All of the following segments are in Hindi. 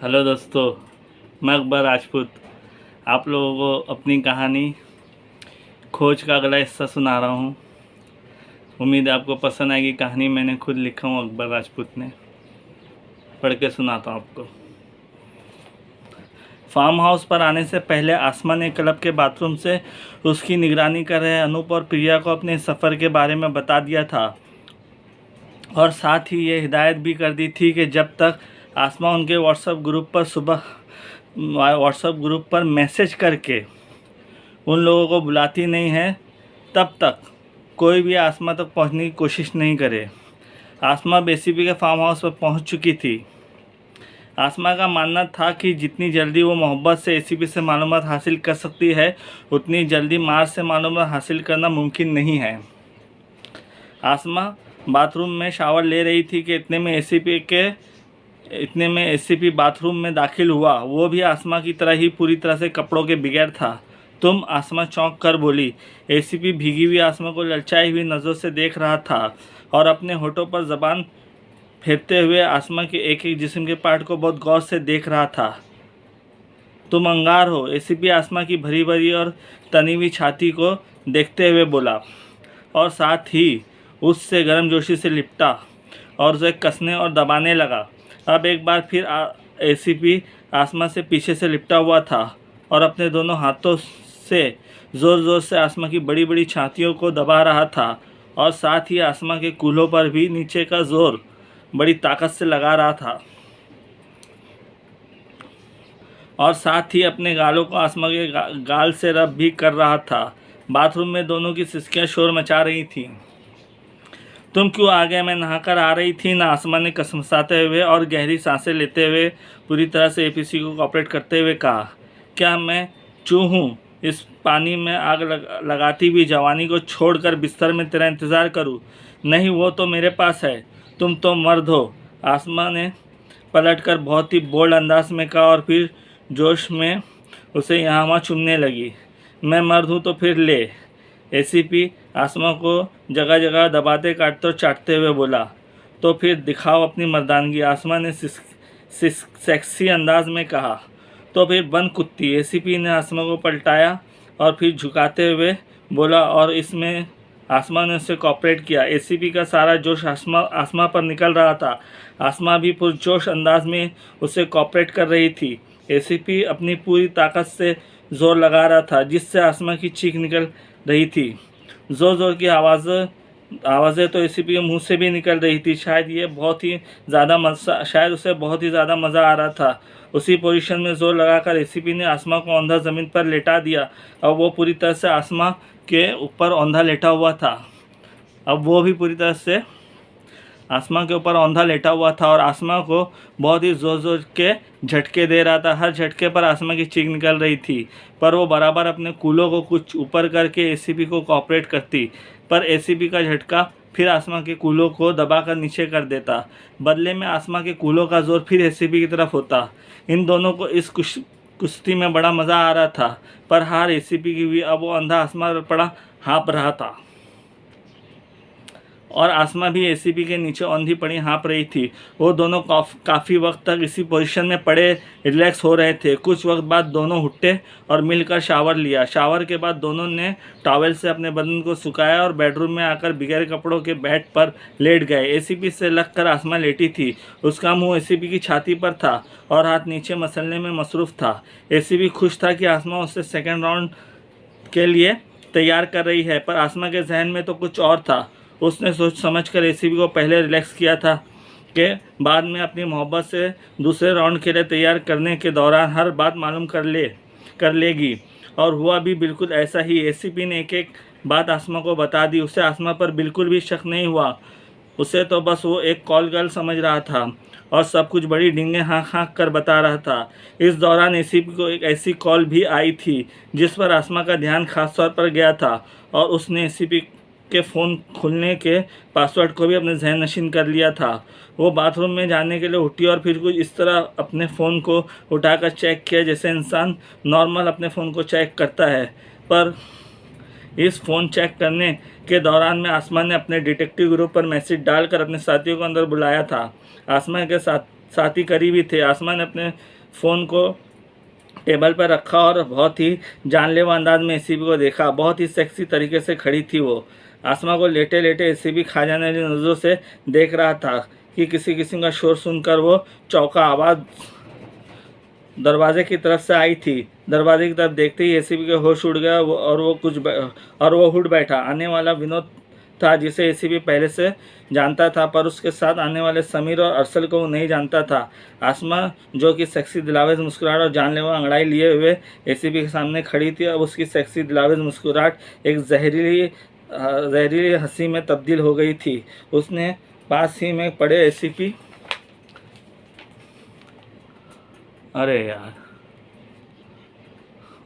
हेलो दोस्तों, मैं अकबर राजपूत आप लोगों को अपनी कहानी खोज का अगला हिस्सा सुना रहा हूँ। उम्मीद है आपको पसंद आएगी। कहानी मैंने खुद लिखा हूँ, अकबर राजपूत ने। पढ़ के सुनाता हूँ आपको। फार्म हाउस पर आने से पहले आसमा ने क्लब के बाथरूम से उसकी निगरानी कर रहे अनूप और प्रिया को अपने सफ़र के बारे में बता दिया था और साथ ही ये हिदायत भी कर दी थी कि जब तक आसमा उनके व्हाट्सएप ग्रुप पर मैसेज करके उन लोगों को बुलाती नहीं है, तब तक कोई भी आसमा तक पहुंचने की कोशिश नहीं करे। आसमा बेसीपी के फार्म हाउस पर पहुंच चुकी थी। आसमा का मानना था कि जितनी जल्दी वो मोहब्बत से एसीपी से मालूमात हासिल कर सकती है, उतनी जल्दी मार्स से मालूमात हासिल करना मुमकिन नहीं है। आसमा बाथरूम में शावर ले रही थी कि इतने में एसीपी बाथरूम में दाखिल हुआ। वो भी आसमा की तरह ही पूरी तरह से कपड़ों के बगैर था। तुम? आसमा चौंक कर बोली। एसीपी भीगी हुई आसमा को ललचाई हुई नज़रों से देख रहा था और अपने होठों पर ज़बान फेरते हुए आसमा के एक एक जिस्म के पार्ट को बहुत गौर से देख रहा था। तुम अंगार हो? एसीपी आसमा की भरी भरी और तनी हुई छाती को देखते हुए बोला और साथ ही उससे गर्मजोशी से लिपटा और उसे कसने और दबाने लगा। अब एक बार फिर एसीपी आसमा से पीछे से लिपटा हुआ था और अपने दोनों हाथों से ज़ोर ज़ोर से आसमा की बड़ी बड़ी छातियों को दबा रहा था और साथ ही आसमा के कूल्हों पर भी नीचे का जोर बड़ी ताकत से लगा रहा था और साथ ही अपने गालों को आसमा के गाल से रब भी कर रहा था। बाथरूम में दोनों की सिसकियां शोर मचा रही थीं। तुम क्यों आ गए? मैं नहाकर आ रही थी ना, आसमा ने कसमसाते हुए और गहरी सांसें लेते हुए पूरी तरह से एपीसी को कॉपरेट करते हुए कहा। क्या मैं चूँ हूँ इस पानी में आग लगाती हुई जवानी को छोड़कर बिस्तर में तेरा इंतज़ार करूँ? नहीं, वो तो मेरे पास है। तुम तो मर्द हो, आसमा ने पलटकर बहुत ही बोल्ड अंदाज में कहा और फिर जोश में उसे यहाँ वहाँ चूमने लगी। मैं मर्द हूँ तो फिर ले। एसीपी आसमा को जगह जगह दबाते काटते और चाटते हुए बोला। तो फिर दिखाओ अपनी मर्दानगी, आसमा ने सेक्सी अंदाज में कहा। तो फिर बन कुत्ती। एसीपी ने आसमा को पलटाया और फिर झुकाते हुए बोला और इसमें आसमा ने उससे कॉपरेट किया। एसीपी का सारा जोश आसमा पर निकल रहा था। आसमा भी पुरजोश अंदाज में उसे कॉपरेट कर रही थी। एसीपी अपनी पूरी ताकत से जोर लगा रहा था, जिससे आसमा की चीख निकल रही थी। ज़ोर ज़ोर की आवाज़ें तो एसीपी के मुंह से भी निकल रही थी। शायद उसे बहुत ही ज़्यादा मज़ा आ रहा था। उसी पोजीशन में ज़ोर लगाकर एसीपी ने आसमा को औंधा ज़मीन पर लेटा दिया। अब वो पूरी तरह से आसमा के ऊपर औंधा लेटा हुआ था। आसमा के ऊपर औंधा लेटा हुआ था और आसमा को बहुत ही ज़ोर ज़ोर के झटके दे रहा था। हर झटके पर आसमा की चीख निकल रही थी, पर वो बराबर अपने कूलों को कुछ ऊपर करके एसीपी को कॉपरेट करती, पर एसीपी का झटका फिर आसमा के कूलों को दबाकर नीचे कर देता। बदले में आसमा के कूलों का जोर फिर एसीपी की तरफ होता। इन दोनों को इस कुश्ती में बड़ा मज़ा आ रहा था, पर हार एसीपी की हुई। अब वो अंधा आसमा पर पड़ा हाँप रहा था और आसमा भी एसीपी के नीचे औंधी पड़ी हाँप रही थी। वो दोनों काफ़ी वक्त तक इसी पोजीशन में पड़े रिलैक्स हो रहे थे। कुछ वक्त बाद दोनों उठे और मिलकर शावर लिया। शावर के बाद दोनों ने टॉवेल से अपने बदन को सुखाया और बेडरूम में आकर बगैर कपड़ों के बेड पर लेट गए। एसीपी से लगकर आसमा लेटी थी। उसका मुँह एसीपी की छाती पर था और हाथ नीचे मसलने में मसरूफ़ था। एसीपी खुश था कि आसमा उससे सेकेंड राउंड के लिए तैयार कर रही है, पर आसमा के जहन में तो कुछ और था। उसने सोच समझ कर एसीपी को पहले रिलैक्स किया था कि बाद में अपनी मोहब्बत से दूसरे राउंड के लिए तैयार करने के दौरान हर बात मालूम कर लेगी, और हुआ भी बिल्कुल ऐसा ही। एसीपी ने एक एक बात आसमा को बता दी। उसे आसमा पर बिल्कुल भी शक नहीं हुआ। उसे तो बस वो एक कॉल गर्ल समझ रहा था और सब कुछ बड़ी डींगे हाँक हाँक कर बता रहा था। इस दौरान एसीपी को एक ऐसी कॉल भी आई थी जिस पर आसमा का ध्यान खास तौर पर गया था और उसने एसीपी के फ़ोन खुलने के पासवर्ड को भी अपने जहन नशीन कर लिया था। वो बाथरूम में जाने के लिए उठी और फिर कुछ इस तरह अपने फ़ोन को उठाकर चेक किया जैसे इंसान नॉर्मल अपने फ़ोन को चेक करता है। पर इस फ़ोन चेक करने के दौरान में आसमा ने अपने डिटेक्टिव ग्रुप पर मैसेज डालकर अपने साथियों को अंदर बुलाया था। आसमा के साथ साथी करीबी थे। आसमा ने अपने फ़ोन को टेबल पर रखा और बहुत ही जानलेवा अंदाज में एसीबी को देखा। बहुत ही सेक्सी तरीके से खड़ी थी वो। आसमा को लेटे लेटे एसीबी खा जाने वाली नज़रों से देख रहा था कि किसी किस्म का शोर सुनकर वो चौंका। आवाज़ दरवाजे की तरफ से आई थी। दरवाजे की तरफ देखते ही एसीबी के होश उड़ गया और वो उठ बैठा। आने वाला विनोद था, जिसे एसीबी पहले से जानता था, पर उसके साथ आने वाले समीर और अरसल को वो नहीं जानता था। आसमा, जो कि सेक्सी दिलावेज मुस्कुराहट और जानलेवा अंगड़ाई लिए हुए एसीबी के सामने खड़ी थी, अब उसकी सेक्सी दिलावेज मुस्कुराहट एक जहरीली हंसी में तब्दील हो गई थी। उसने पास ही में पड़े एसीपी अरे यार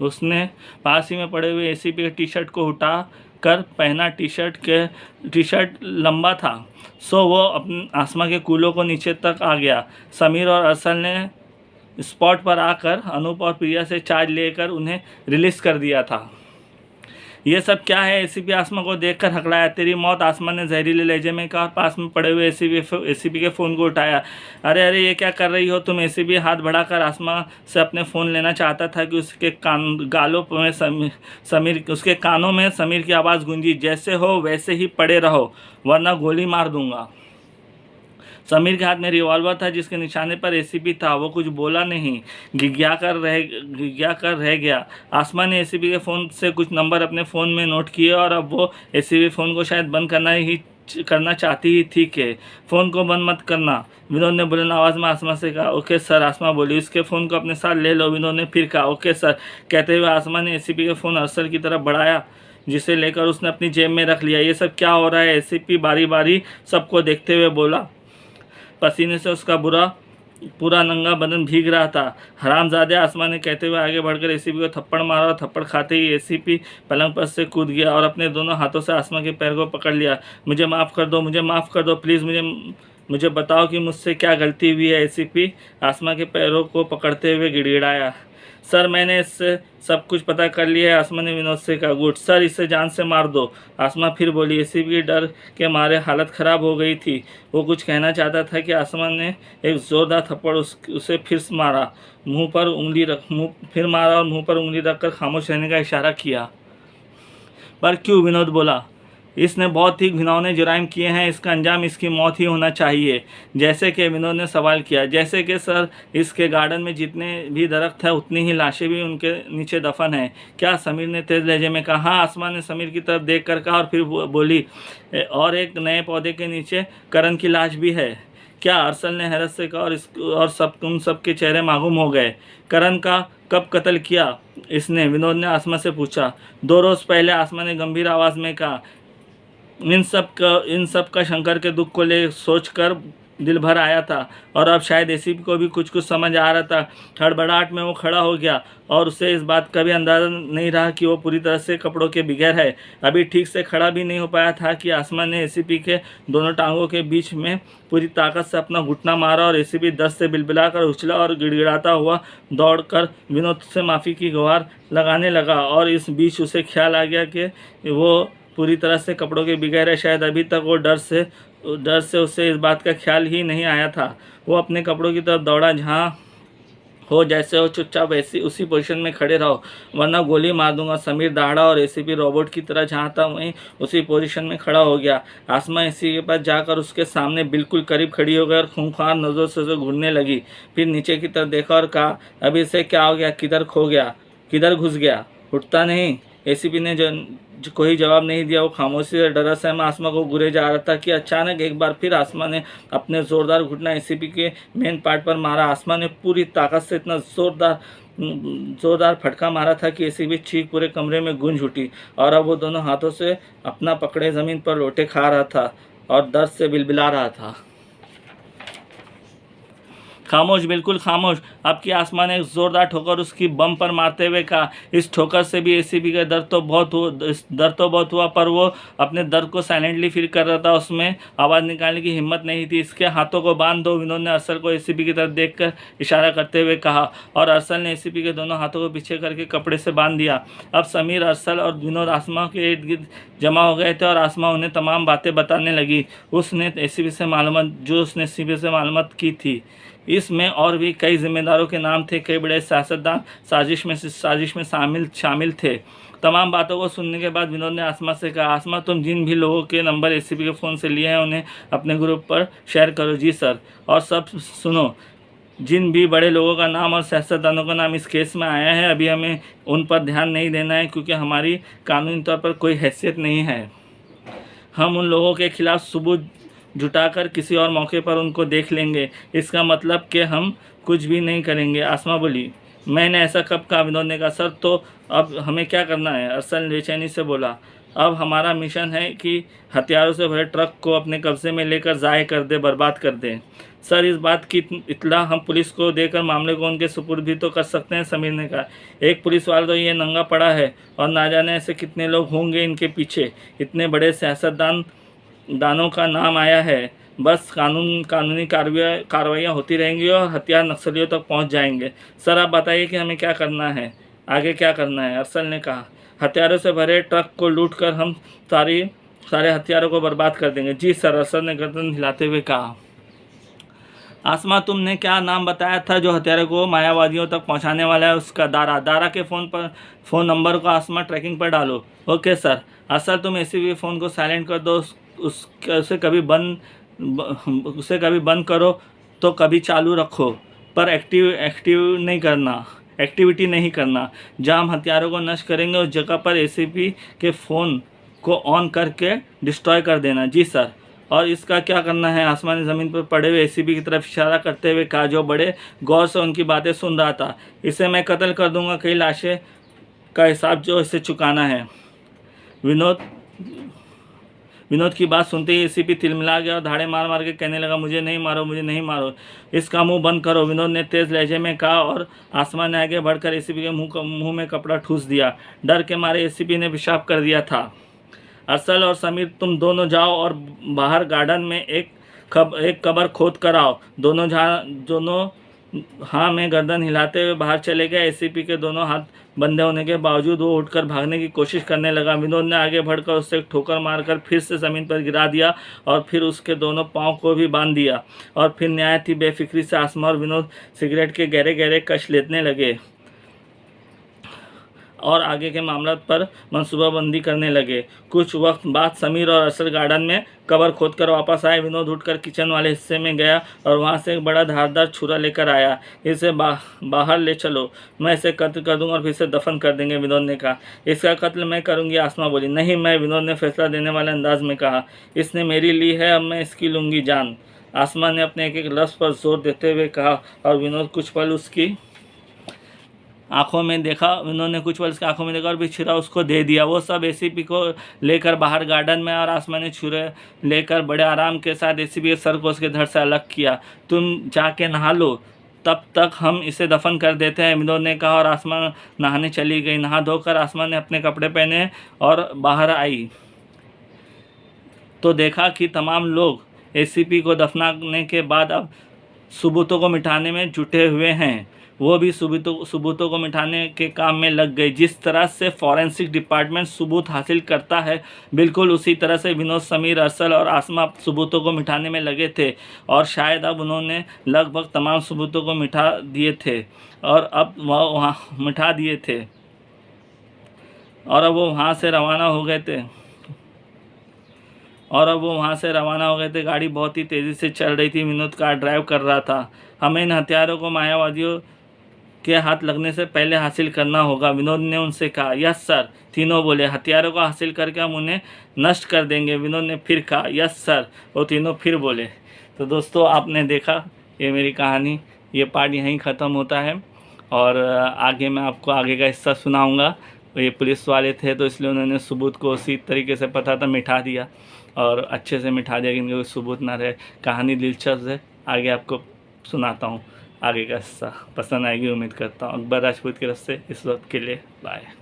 उसने पास ही में पड़े हुए एसीपी के टी शर्ट को उठा कर पहना। टी शर्ट लंबा था, सो वो अपने आसमा के कूलों को नीचे तक आ गया। समीर और अरसल ने स्पॉट पर आकर अनूप और प्रिया से चार्ज लेकर उन्हें रिलीज़ कर दिया था। ये सब क्या है? एसीपी आसमा को देखकर हकलाया। तेरी मौत, आसमा ने जहरीले लहजे में कहा और पास में पड़े हुए एसीपी के फ़ोन को उठाया। अरे अरे, ये क्या कर रही हो तुम? एसीपी हाथ बढ़ाकर आसमा से अपने फ़ोन लेना चाहता था कि उसके उसके कानों में समीर की आवाज़ गूंजी, जैसे हो वैसे ही पड़े रहो वरना गोली मार दूंगा। समीर के हाथ में रिवॉल्वर था जिसके निशाने पर एसीपी था। वो कुछ बोला नहीं, घिघिया कर रह गया। आसमा ने एसीपी के फ़ोन से कुछ नंबर अपने फ़ोन में नोट किए और अब वो एसीपी फ़ोन को शायद बंद करना चाहती ही थी कि फ़ोन को बंद मत करना, विनोद ने बुलंद आवाज़ में आसमा से कहा। ओके सर, आसमा बोली। उसके फ़ोन को अपने साथ ले लो, विनोद ने फिर कहा। ओके सर, कहते हुए आसमा ने एसीपी का फ़ोन अरसल की तरफ बढ़ाया, जिसे लेकर उसने अपनी जेब में रख लिया। ये सब क्या हो रहा है? एसीपी बारी बारी सबको देखते हुए बोला। पसीने से उसका पूरा नंगा बदन भीग रहा था। हरामजादे, आसमा ने कहते हुए आगे बढ़कर एसीपी को थप्पड़ मारा और थप्पड़ खाते ही एसीपी पलंग पर से कूद गया और अपने दोनों हाथों से आसमा के पैर को पकड़ लिया। मुझे माफ़ कर दो, मुझे माफ़ कर दो प्लीज़, मुझे बताओ कि मुझसे क्या गलती हुई है? एसीपी आसमा के पैरों को पकड़ते हुए गिड़गिड़ाया। सर, मैंने इससे सब कुछ पता कर लिया है, आसमा ने विनोद से कहा। गुड सर, इसे जान से मार दो, आसमा फिर बोली। एसीपी की डर के मारे हालत ख़राब हो गई थी। वो कुछ कहना चाहता था कि आसमा ने एक ज़ोरदार थप्पड़ उसे फिर मारा और मुंह पर उंगली रखकर खामोश रहने का इशारा किया। पर क्यों? विनोद बोला। इसने बहुत ही घिनौने जुराइम किए हैं, इसका अंजाम इसकी मौत ही होना चाहिए। जैसे कि विनोद ने सवाल किया। जैसे कि सर, इसके गार्डन में जितने भी दरख्त हैं उतनी ही लाशें भी उनके नीचे दफन हैं। क्या? समीर ने तेज़ लहजे में कहा। हाँ, आसमा ने समीर की तरफ देख कर कहा और फिर बोली, और एक नए पौधे के नीचे करण की लाश भी है। क्या? अरसल ने हैरत से कहा और तुम सबके चेहरे मासूम हो गए। करण का कब कत्ल किया इसने? विनोद ने आसमा से पूछा। 2 रोज़ पहले, आसमा ने गंभीर आवाज़ में कहा। इन सब का शंकर के दुख को ले सोचकर दिल भर आया था और अब शायद एसीपी को भी कुछ समझ आ रहा था। हड़बड़ाहट में वो खड़ा हो गया और उसे इस बात का भी अंदाज़ा नहीं रहा कि वो पूरी तरह से कपड़ों के बगैर है। अभी ठीक से खड़ा भी नहीं हो पाया था कि आसमा ने एसीपी के दोनों टांगों के बीच में पूरी ताकत से अपना घुटना मारा और एसीपी दर्द से बिलबिलाकर उछला और गिड़गिड़ाता हुआ दौड़कर विनोद से माफ़ी की गुहार लगाने लगा। और इस बीच उसे ख्याल आ गया कि वो पूरी तरह से कपड़ों के बगैर है। शायद अभी तक वो डर से उसे इस बात का ख्याल ही नहीं आया था। वो अपने कपड़ों की तरफ दौड़ा। जहाँ हो जैसे हो, चुपचाप उसी पोजीशन में खड़े रहो वरना गोली मार दूंगा। समीर दहाड़ा और एसीपी रोबोट की तरह जहाँ था वहीं उसी पोजीशन में खड़ा हो गया। आसमा एसीपी के पास जाकर उसके सामने बिल्कुल करीब खड़ी हो गई और खूंखार नज़रों से उसे घूरने लगी। फिर नीचे की तरफ देखा और कहा, अभी इसे क्या हो गया? किधर खो गया? किधर घुस गया? उठता नहीं? एसीपी ने जो कोई जवाब नहीं दिया। वो खामोशी से डरा सहमा आसमा को घूरे जा रहा था कि अचानक एक बार फिर आसमा ने अपने ज़ोरदार घुटना एसीपी के मेन पार्ट पर मारा। आसमा ने पूरी ताकत से इतना ज़ोरदार फटका मारा था कि एसीपी चीख पूरे कमरे में गूंज उठी और अब वो दोनों हाथों से अपना पकड़े ज़मीन पर लोटे खा रहा था और दर्द से बिलबिला रहा था। खामोश, बिल्कुल खामोश। अब की आसमा ने एक ज़ोरदार ठोकर उसकी बम पर मारते हुए कहा। इस ठोकर से भी एसीपी का दर्द तो बहुत हुआ, पर वो अपने दर्द को साइलेंटली फील कर रहा था। उसमें आवाज़ निकालने की हिम्मत नहीं थी। इसके हाथों को बांध दो, विनोद ने अरसल को एसीपी की तरफ देखकर इशारा करते हुए कहा और अरसल ने एसीपी के दोनों हाथों को पीछे करके कपड़े से बांध दिया। अब समीर, अरसल और विनोद आसमा के इर्द गिर्द जमा हो गए थे और आसमा उन्हें तमाम बातें बताने लगी। उसने एसीपी से मालूमात की थी इसमें और भी कई जिम्मेदारों के नाम थे। कई बड़े सियासतदान साजिश में शामिल थे। तमाम बातों को सुनने के बाद विनोद ने आसमा से कहा, आसमा तुम जिन भी लोगों के नंबर एसीपी के फ़ोन से लिए हैं उन्हें अपने ग्रुप पर शेयर करो। जी सर। और सब सुनो, जिन भी बड़े लोगों का नाम और सियासतदानों का नाम इस केस में आया है, अभी हमें उन पर ध्यान नहीं देना है क्योंकि हमारी कानूनी तौर पर कोई हैसियत नहीं है। हम उन लोगों के खिलाफ सबूत जुटाकर किसी और मौके पर उनको देख लेंगे। इसका मतलब कि हम कुछ भी नहीं करेंगे। आसमा बोली, मैंने ऐसा कब कहा? विनोद ने कहा, सर तो अब हमें क्या करना है? अरसल बेचैनी से बोला, अब हमारा मिशन है कि हथियारों से भरे ट्रक को अपने कब्जे में लेकर ज़ाय कर दे, बर्बाद कर दें। सर इस बात की इत्तला हम पुलिस को देकर मामले को उनके सुपुर्द भी तो कर सकते हैं, समीर ने कहा। एक पुलिस वाला तो ये नंगा पड़ा है और ना जाने ऐसे कितने लोग होंगे इनके पीछे। इतने बड़े सियासतदानों का नाम आया है, बस कानूनी कार्रवाइयाँ होती रहेंगी और हथियार नक्सलियों तक पहुंच जाएंगे। सर आप बताइए कि हमें क्या करना है, आगे क्या करना है? अरसल ने कहा, हथियारों से भरे ट्रक को लूट कर हम सारे हथियारों को बर्बाद कर देंगे। जी सर, अरसल ने गर्दन हिलाते हुए कहा। आसमा तुमने क्या नाम बताया था जो हथियारों को मायावादियों तक पहुंचाने वाला है? उसका दारा के फ़ोन नंबर को आसमा ट्रैकिंग पर डालो। Okay sir. असल तुम एसीपी फ़ोन को साइलेंट कर दो, उसे कभी बंद करो तो कभी चालू रखो, पर एक्टिविटी नहीं करना। जहाँ हम हथियारों को नष्ट करेंगे उस जगह पर एसीपी के फ़ोन को ऑन करके डिस्ट्रॉय कर देना। जी सर। और इसका क्या करना है? आसमान ने ज़मीन पर पड़े हुए एसीपी की तरफ इशारा करते हुए कहा, जो बड़े गौर से उनकी बातें सुन रहा था। इसे मैं कत्ल कर दूंगा, कई लाशें का हिसाब जो इसे चुकाना है। विनोद की बात सुनते ही एसीपी तिलमिला गया और धाड़े मार मार के कहने लगा, मुझे नहीं मारो, इसका मुंह बंद करो। विनोद ने तेज़ लहजे में कहा और आसमान ने आगे बढ़कर एसीपी के मुंह में कपड़ा ठूस दिया। डर के मारे एसीपी ने पेशाब कर दिया था। अरसल और समीर तुम दोनों जाओ और बाहर गार्डन में एक कब्र खोद कर आओ। दोनों हाँ में गर्दन हिलाते हुए बाहर चले गए। एसीपी के दोनों हाथ बंधे होने के बावजूद वो उठकर भागने की कोशिश करने लगा। विनोद ने आगे बढ़कर उससे ठोकर मारकर फिर से ज़मीन पर गिरा दिया और फिर उसके दोनों पाँव को भी बांध दिया। और फिर नहायत ही बेफिक्री से आसमा और विनोद सिगरेट के गहरे गहरे कश लेने लगे और आगे के मामला पर मंसूबाबंदी करने लगे। कुछ वक्त बाद समीर और अरसल गार्डन में कब्र खोदकर वापस आए। विनोद उठकर किचन वाले हिस्से में गया और वहां से एक बड़ा धारदार छुरा लेकर आया। इसे बाहर ले चलो, मैं इसे कत्ल कर दूंगा और फिर इसे दफन कर देंगे। विनोद ने कहा, इसका कत्ल मैं करूंगी। आसमा बोली, नहीं मैं। विनोद ने फैसला देने वाले अंदाज में कहा, इसने मेरी ली है, अब मैं इसकी लूँगी जान। आसमा ने अपने एक लफ्ज़ पर जोर देते हुए कहा और विनोद कुछ पल उसकी आंखों में देखा। उन्होंने कुछ पल उसकी आंखों में देखा और फिर छुरा उसको दे दिया। वो सब एसीपी को लेकर बाहर गार्डन में और आसमान ने छुरे लेकर बड़े आराम के साथ एसीपी के सर को उसके धड़ से अलग किया। तुम जाके नहा लो, तब तक हम इसे दफन कर देते हैं, विनोद ने कहा और आसमान नहाने चली गई। नहा धोकर आसमान ने अपने कपड़े पहने और बाहर आई तो देखा कि तमाम लोग एसीपी को दफनाने के बाद अब सबूतों को मिटाने में जुटे हुए हैं। वो भी सबूतों को मिटाने के काम में लग गई। जिस तरह से फॉरेंसिक डिपार्टमेंट सबूत हासिल करता है, बिल्कुल उसी तरह से विनोद, समीर, अरसल और आसमा सबूतों को मिटाने में लगे थे और शायद अब उन्होंने लगभग तमाम सबूतों को मिटा दिए थे और अब वहाँ मिटा दिए थे और अब वो वहाँ से रवाना हो गए थे। गाड़ी बहुत ही तेज़ी से चल रही थी। विनोद कार ड्राइव कर रहा था। हमें इन हथियारों को मायावादियों के हाथ लगने से पहले हासिल करना होगा, विनोद ने उनसे कहा। यस सर, तीनों बोले। हथियारों को हासिल करके हम उन्हें नष्ट कर देंगे, विनोद ने फिर कहा। यस सर, वो तीनों फिर बोले। तो दोस्तों आपने देखा, ये मेरी कहानी, ये पार्ट यहीं ख़त्म होता है और आगे मैं आपको आगे का हिस्सा सुनाऊँगा। ये पुलिस वाले थे तो इसलिए उन्होंने सबूत को उसी तरीके से पता था मिटा दिया और अच्छे से मिटा दिया कि इनके कोई सबूत ना रहे। कहानी दिलचस्प है, आगे आपको सुनाता हूँ। आगे का हिस्सा पसंद आएगी उम्मीद करता हूँ। अकबर राजपूत की तरफ से इस वक्त के लिए बाय।